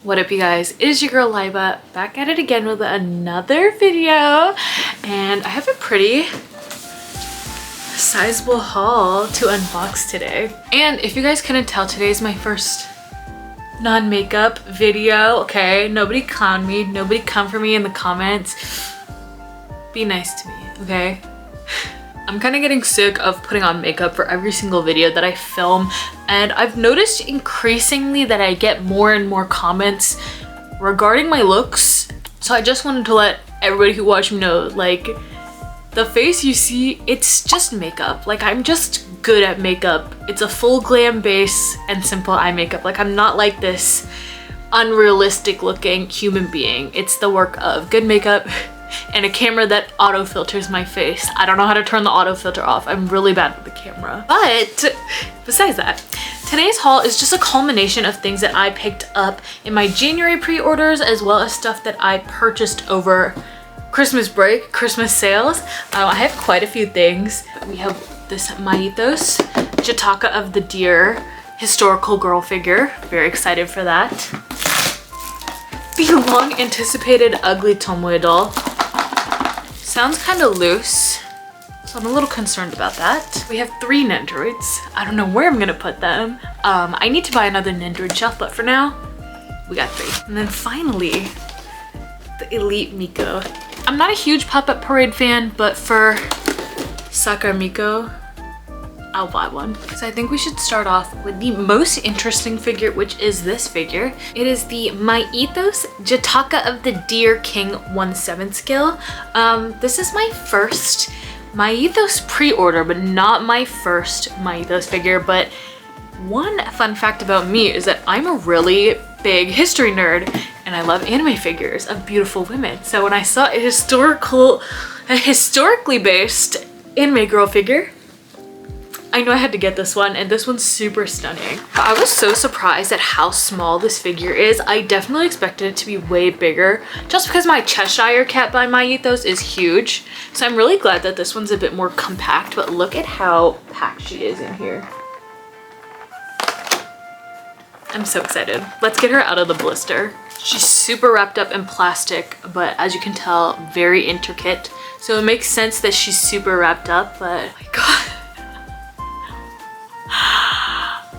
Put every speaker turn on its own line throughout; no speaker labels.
What up, you guys? It is your girl Lyba, back at it again with another video, and I have a pretty sizable haul to unbox today. And if you guys couldn't tell, today is my first non-makeup video. Okay, nobody clown me, nobody come for me in the comments. Be nice to me, okay? I'm kind of getting sick of putting on makeup for every single video that I film, and I've noticed increasingly that I get more and more comments regarding my looks. So I just wanted to let everybody who watch me know, like, the face you see, it's just makeup. Like, I'm just good at makeup. It's a full glam base and simple eye makeup. Like, I'm not like this unrealistic looking human being. It's the work of good makeup and a camera that auto filters my face. I don't know how to turn the auto filter off. I'm really bad with the camera. But besides that, today's haul is just a culmination of things that I picked up in my January pre-orders, as well as stuff that I purchased over Christmas break, Christmas sales. I have quite a few things. We have this Myethos Jataka of the Deer historical girl figure. Very excited for that. The long anticipated ugly Tomoe doll. Sounds kind of loose, so I'm a little concerned about that. We have 3 Nendoroids. I don't know where I'm gonna put them. I need to buy another Nendoroid shelf, but for now, we got 3. And then finally, the Elite Miko. I'm not a huge Pop-Up Parade fan, but for Sakura Miko, I'll buy one. So I think we should start off with the most interesting figure, which is this figure. It is the Myethos Jataka of the Deer King 1/7 scale. This is my first Myethos pre-order, but not my first Myethos figure. But one fun fact about me is that I'm a really big history nerd, and I love anime figures of beautiful women. So when I saw a historically based anime girl figure, I knew I had to get this one, and this one's super stunning. I was so surprised at how small this figure is. I definitely expected it to be way bigger, just because my Cheshire Cat by Myethos is huge. So I'm really glad that this one's a bit more compact, but look at how packed she is in here. I'm so excited. Let's get her out of the blister. She's super wrapped up in plastic, but as you can tell, very intricate. So it makes sense that she's super wrapped up, but oh my god.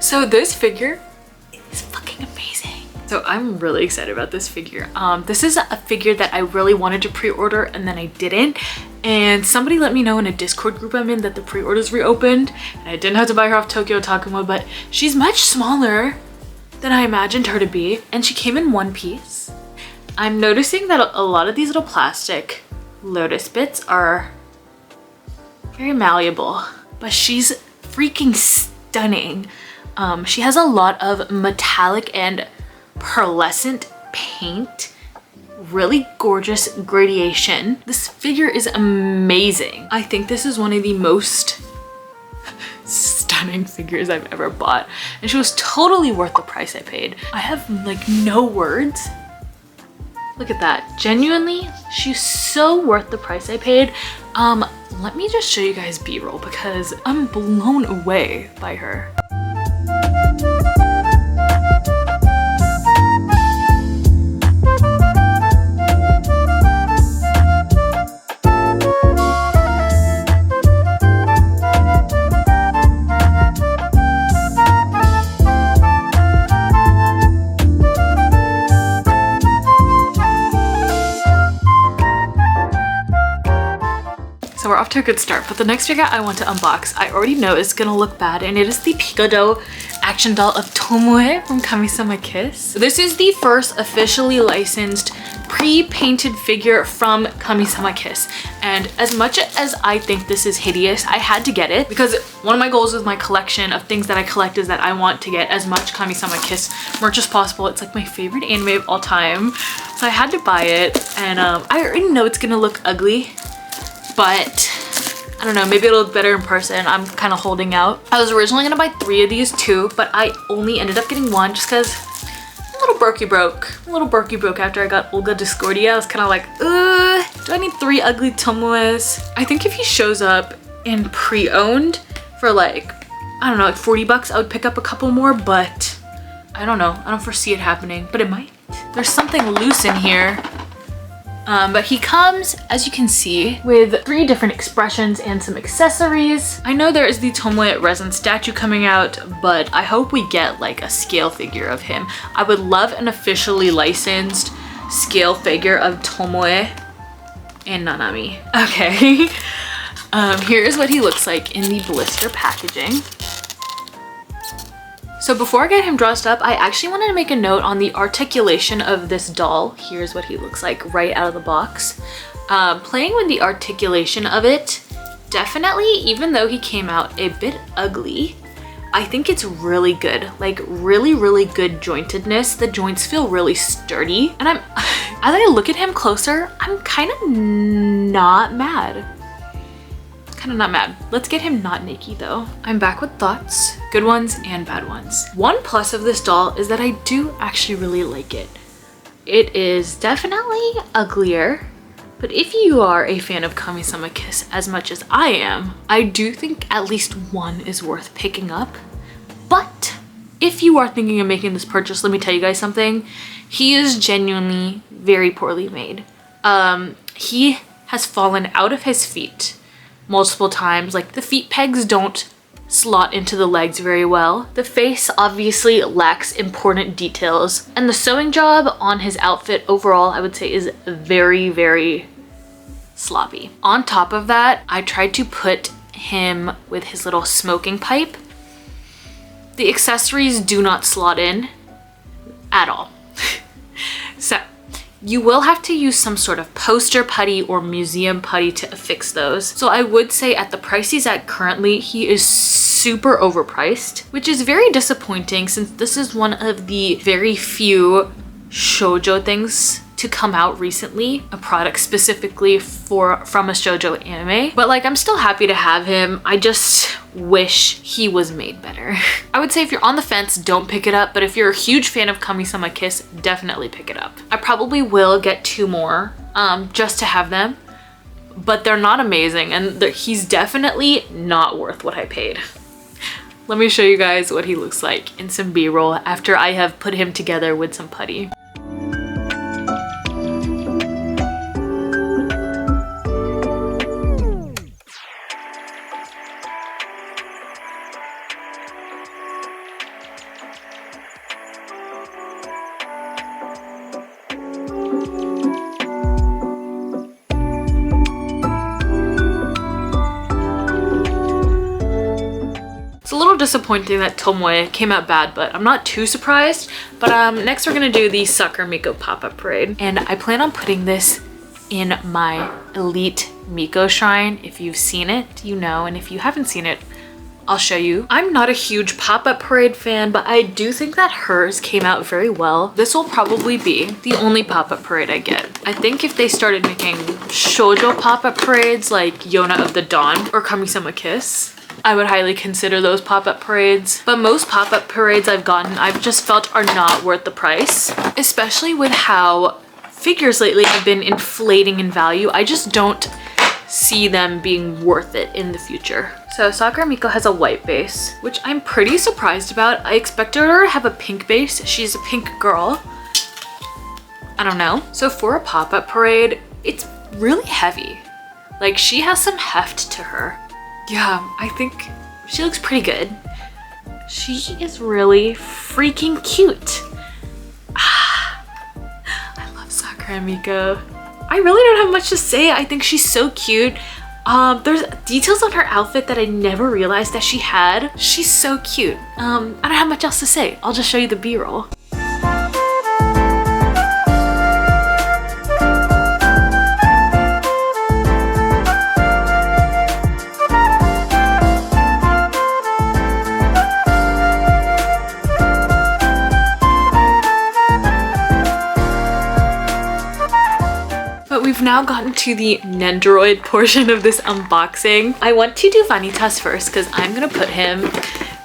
So this figure is fucking amazing. So I'm really excited about this figure. This is a figure that I really wanted to pre-order and then I didn't. And somebody let me know in a Discord group I'm in that the pre-orders reopened, and I didn't have to buy her off Tokyo Takuma, but she's much smaller than I imagined her to be. And she came in one piece. I'm noticing that a lot of these little plastic lotus bits are very malleable, but she's freaking stunning. She has a lot of metallic and pearlescent paint, really gorgeous gradation. This figure is amazing. I think this is one of the most stunning figures I've ever bought, and she was totally worth the price I paid. I have like no words. Look at that. Genuinely, she's so worth the price I paid. Let me just show you guys B-roll because I'm blown away by her. So we're off to a good start, but the next figure I want to unbox, I already know is gonna look bad, and it is the Piccodo action doll of Tomoe from Kamisama Kiss. This is the first officially licensed pre-painted figure from Kamisama Kiss, and as much as I think this is hideous, I had to get it because one of my goals with my collection of things that I collect is that I want to get as much Kamisama Kiss merch as possible. It's like my favorite anime of all time, so I had to buy it, and I already know it's gonna look ugly, but I don't know, maybe it'll look better in person. I'm kind of holding out. I was originally gonna buy 3 of these too, but I only ended up getting 1 just because a little Berkey broke after I got Olga Discordia. I was kind of like, do I need 3 ugly Tomoes? I think if he shows up in pre-owned for like, I don't know, like 40 bucks, I would pick up a couple more, but I don't know. I don't foresee it happening, but it might. There's something loose in here. But he comes, as you can see, with 3 different expressions and some accessories. I know there is the Tomoe resin statue coming out, but I hope we get like a scale figure of him. I would love an officially licensed scale figure of Tomoe and Nanami. Okay. Here's what he looks like in the blister packaging. So before I get him dressed up, I actually wanted to make a note on the articulation of this doll. Here's what he looks like right out of the box. Playing with the articulation of it, definitely, even though he came out a bit ugly, I think it's really good. Like really, really good jointedness. The joints feel really sturdy. And as I look at him closer, I'm kind of not mad. Let's get him not naked though. I'm back with thoughts, good ones and bad ones. One plus of this doll is that I do actually really like it. It is definitely uglier, but if you are a fan of Kamisama Kiss as much as I am, I do think at least one is worth picking up. But if you are thinking of making this purchase, let me tell you guys something. He is genuinely very poorly made. He has fallen out of his feet multiple times. Like the feet pegs don't slot into the legs very well. The face obviously lacks important details, and the sewing job on his outfit overall I would say is very, very sloppy. On top of that, I tried to put him with his little smoking pipe. The accessories do not slot in at all. So you will have to use some sort of poster putty or museum putty to affix those. So I would say at the price he's at currently, he is super overpriced, which is very disappointing since this is one of the very few shoujo things to come out recently, a product specifically from a shoujo anime. But like, I'm still happy to have him. I just wish he was made better. I would say if you're on the fence, don't pick it up, but if you're a huge fan of Kamisama Kiss, definitely pick it up. I probably will get 2 more just to have them, but they're not amazing, and he's definitely not worth what I paid. Let me show you guys what he looks like in some B-roll after I have put him together with some putty. It's a little disappointing that Tomoe came out bad, but I'm not too surprised. But next we're gonna do the Sakura Miko pop-up parade. And I plan on putting this in my elite Miko shrine. If you've seen it, you know, and if you haven't seen it, I'll show you. I'm not a huge pop-up parade fan, but I do think that hers came out very well. This will probably be the only pop-up parade I get. I think if they started making shoujo pop-up parades like Yona of the Dawn or Kamisama Kiss, I would highly consider those pop-up parades. But most pop-up parades I've gotten, I've just felt are not worth the price, especially with how figures lately have been inflating in value. I just don't see them being worth it in the future. So Sakura Miko has a white base, which I'm pretty surprised about. I expected her to have a pink base. She's a pink girl. I don't know. So for a pop-up parade, it's really heavy. Like, she has some heft to her. Yeah, I think she looks pretty good. She is really freaking cute. I love Sakura Miko. I really don't have much to say. I think she's so cute. There's details on her outfit that I never realized that she had. She's so cute. I don't have much else to say. I'll just show you the B-roll. We've now gotten to the Nendoroid portion of this unboxing. I want to do Vanitas first because I'm gonna put him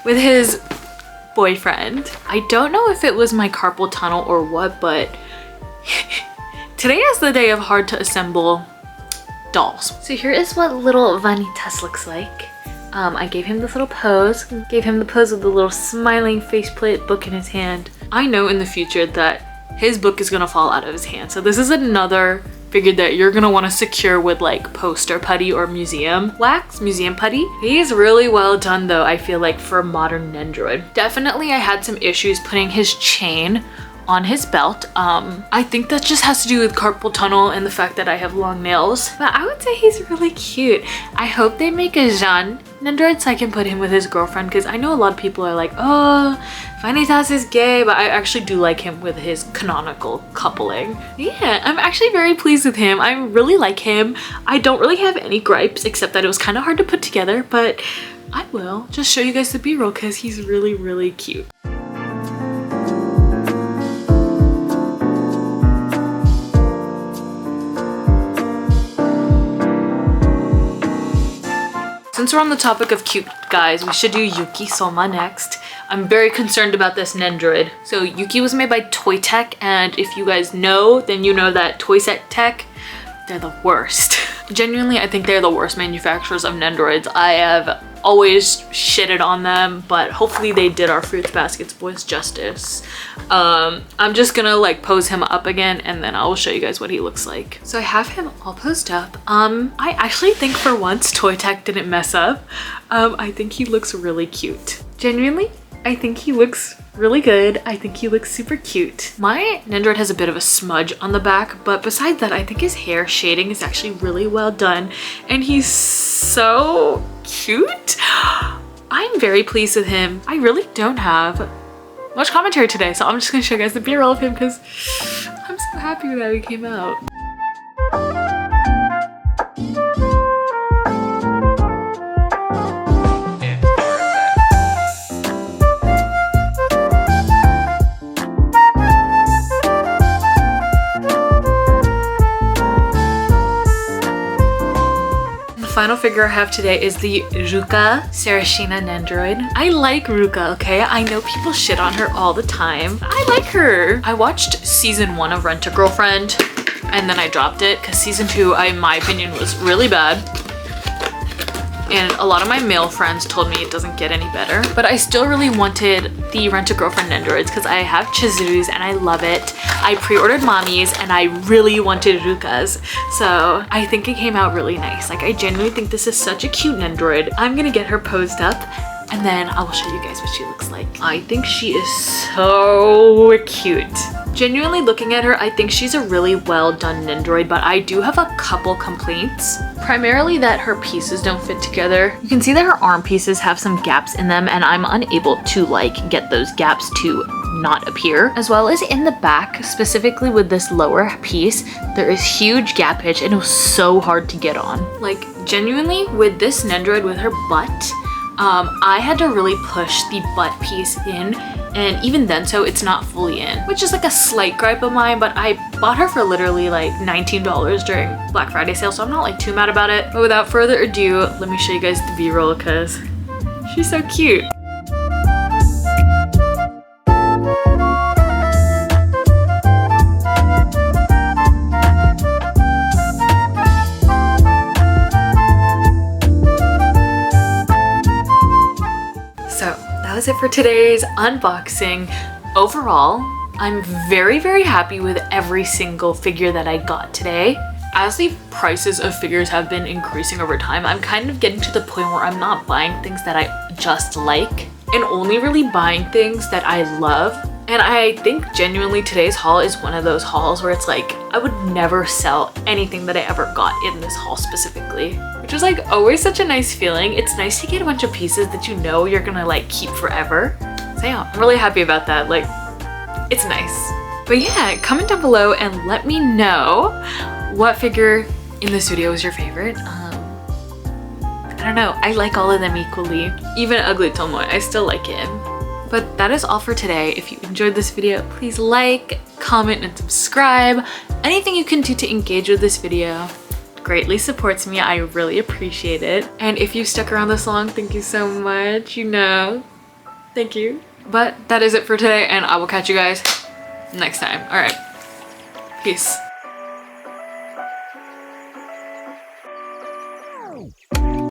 with his boyfriend. I don't know if it was my carpal tunnel or what, but today is the day of hard to assemble dolls. So here is what little Vanitas looks like. I gave him this little pose, gave him the pose with the little smiling faceplate book in his hand. I know in the future that his book is gonna fall out of his hand. So this is another figure that you're gonna want to secure with like poster putty or museum wax, museum putty. He's really well done though, I feel like, for a modern Nendoroid. Definitely I had some issues putting his chain on his belt. I think that just has to do with carpal tunnel and the fact that I have long nails, but I would say he's really cute. I hope they make a Jean Nendoroid so I can put him with his girlfriend, because I know a lot of people are like, oh, Vanitas is gay, but I actually do like him with his canonical coupling. Yeah, I'm actually very pleased with him. I really like him. I don't really have any gripes except that it was kind of hard to put together, but I will just show you guys the b-roll because he's really, really cute. Since we're on the topic of cute guys, we should do Yuki Sohma next. I'm very concerned about this Nendoroid. So Yuki was made by ToyTec, and if you guys know, then you know that ToyTec, they're the worst. Genuinely, I think they're the worst manufacturers of Nendoroids. I have always shitted on them, but hopefully they did our Fruits Baskets boys justice. I'm just gonna like pose him up again and then I will show you guys what he looks like. So I have him all posed up. I actually think for once ToyTec didn't mess up. I think he looks really cute. Genuinely, I think he looks really good. I think he looks super cute. My Nendoroid has a bit of a smudge on the back, but besides that, I think his hair shading is actually really well done and he's so cute. I'm very pleased with him. I really don't have much commentary today, so I'm just gonna show you guys the b-roll of him because I'm so happy that he came out. Final figure I have today is the Ruka Sarashina Nendoroid. I like Ruka, okay? I know people shit on her all the time. I like her. I watched season 1 of Rent-A-Girlfriend and then I dropped it because season 2, in my opinion, was really bad. And a lot of my male friends told me it doesn't get any better. But I still really wanted the Rent-A-Girlfriend Nendoroids because I have Chizuru's and I love it. I pre-ordered Mommy's and I really wanted Ruka's. So I think it came out really nice. Like, I genuinely think this is such a cute Nendoroid. I'm gonna get her posed up and then I will show you guys what she looks like. I think she is so cute. Genuinely looking at her, I think she's a really well done Nendoroid, but I do have a couple complaints. Primarily that her pieces don't fit together. You can see that her arm pieces have some gaps in them and I'm unable to like get those gaps to not appear. As well as in the back, specifically with this lower piece, there is huge gappage and it was so hard to get on. Like genuinely with this Nendoroid with her butt, I had to really push the butt piece in, and even then so it's not fully in, which is like a slight gripe of mine, but I bought her for literally like $19 during Black Friday sale, so I'm not like too mad about it. But without further ado, let me show you guys the b-roll because she's so cute. That was it for today's unboxing. Overall, I'm very, very happy with every single figure that I got today. As the prices of figures have been increasing over time, I'm kind of getting to the point where I'm not buying things that I just like and only really buying things that I love. And I think genuinely today's haul is one of those hauls where it's like, I would never sell anything that I ever got in this haul specifically, which is like always such a nice feeling. It's nice to get a bunch of pieces that you know you're gonna like keep forever. So yeah, I'm really happy about that. Like, it's nice. But yeah, comment down below and let me know what figure in this video is your favorite. I don't know, I like all of them equally. Even ugly Tomoe, I still like him. But that is all for today. If you enjoyed this video, please like, comment, and subscribe. Anything you can do to engage with this video greatly supports me. I really appreciate it. And if you stuck around this long, thank you so much. You know, thank you. But that is it for today, and I will catch you guys next time. All right, peace.